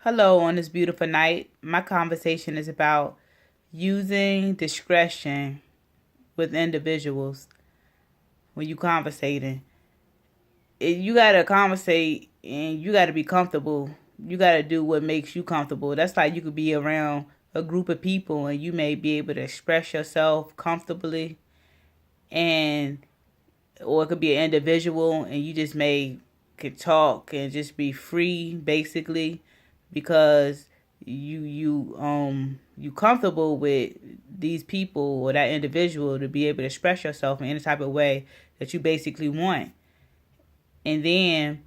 Hello, on this beautiful night. My conversation is about using discretion with individuals when you conversating. You gotta conversate and you gotta be comfortable. You gotta do what makes you comfortable. That's like you could be around a group of people and you may be able to express yourself comfortably, and or it could be an individual and you just may could talk and just be free basically because you comfortable with these people or that individual to be able to express yourself in any type of way that you basically want. And then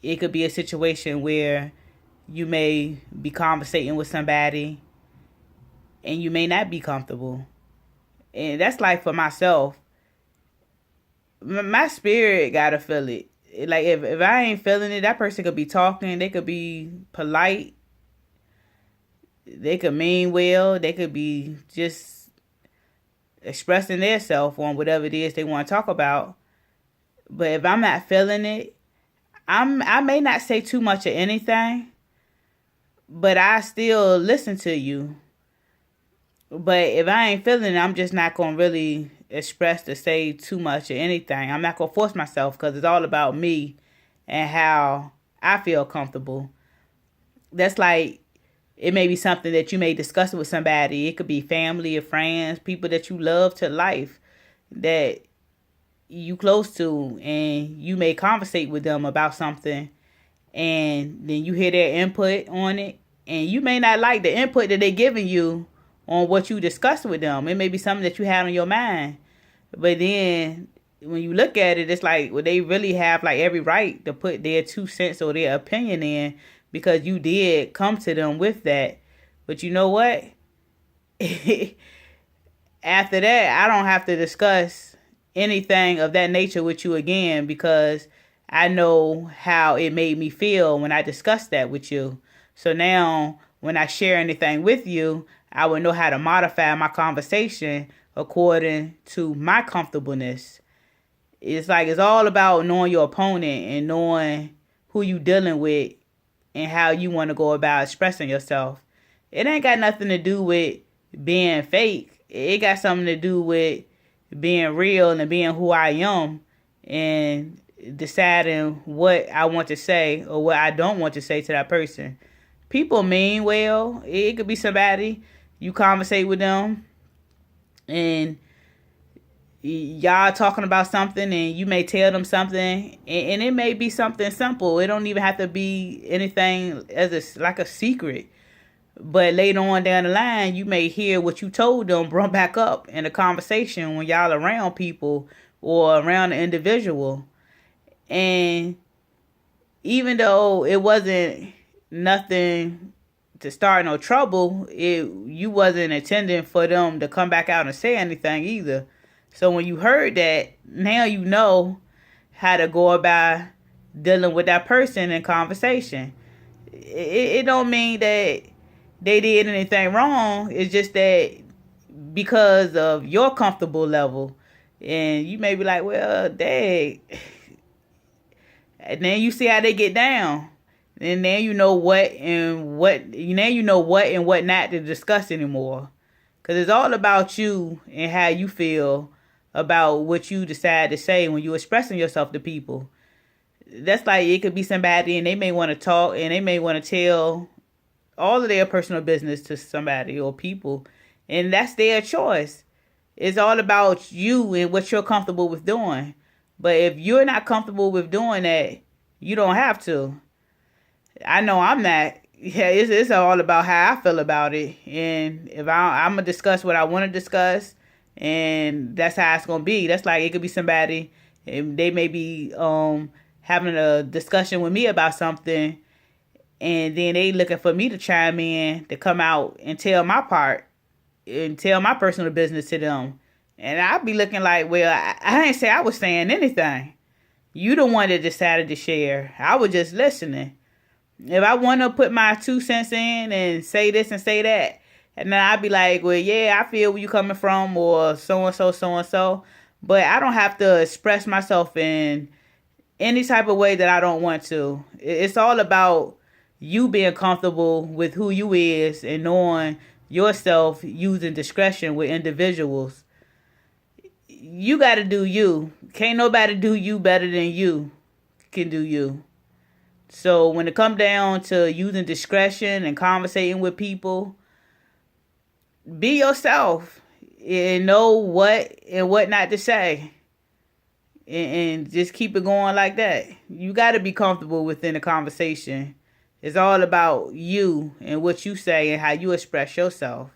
it could be a situation where you may be conversating with somebody and you may not be comfortable. And that's like for myself, my spirit gotta feel it. Like if I ain't feeling it, that person could be talking, they could be polite, they could mean well, they could be just expressing their self on whatever it is they want to talk about. But if I'm not feeling it, I may not say too much of anything, but I still listen to you. But if I ain't feeling it, I'm just not gonna really express to say too much or anything. I'm not gonna force myself because it's all about me and how I feel comfortable. That's like it may be something that you may discuss with somebody. It could be family or friends, people that you love to life that you close to, and you may conversate with them about something, and then you hear their input on it, and you may not like the input that they're giving you on what you discussed with them. It may be something that you had on your mind, but then when you look at it, it's like, well, they really have like every right to put their 2 cents or their opinion in because you did come to them with that. But you know what? After that, I don't have to discuss anything of that nature with you again because I know how it made me feel when I discussed that with you. So now, when I share anything with you, I will know how to modify my conversation according to my comfortableness. It's all about knowing your opponent and knowing who you dealing with and how you want to go about expressing yourself. It ain't got nothing to do with being fake. It got something to do with being real and being who I am and deciding what I want to say or what I don't want to say to that person. People mean well. It could be somebody you conversate with them and y'all talking about something and you may tell them something and it may be something simple. It don't even have to be anything as like a secret. But later on down the line, you may hear what you told them brought back up in a conversation when y'all around people or around an individual. And even though it wasn't nothing to start no trouble, you wasn't intending for them to come back out and say anything either. So when you heard that, now you know how to go about dealing with that person in conversation. It don't mean that they did anything wrong. It's just that because of your comfortable level, and you may be like, well, dang. And then you see how they get down. And then you know what and what not to discuss anymore. Because it's all about you and how you feel about what you decide to say when you're expressing yourself to people. That's like it could be somebody and they may want to talk and they may want to tell all of their personal business to somebody or people. And that's their choice. It's all about you and what you're comfortable with doing. But if you're not comfortable with doing that, you don't have to. I know I'm not. Yeah, it's all about how I feel about it. And if I'm going to discuss what I want to discuss, and that's how it's going to be. That's like it could be somebody, and they may be having a discussion with me about something, and then they looking for me to chime in to come out and tell my part and tell my personal business to them. And I'd be looking like, well, I didn't say I was saying anything. You the one that decided to share. I was just listening. If I want to put my 2 cents in and say this and say that, and then I'd be like, well, yeah, I feel where you coming from, or so-and-so, so-and-so. But I don't have to express myself in any type of way that I don't want to. It's all about you being comfortable with who you is and knowing yourself, using discretion with individuals. You got to do you. Can't nobody do you better than you can do you. So when it come down to using discretion and conversating with people, be yourself and know what and what not to say. And just keep it going like that. You got to be comfortable within the conversation. It's all about you and what you say and how you express yourself.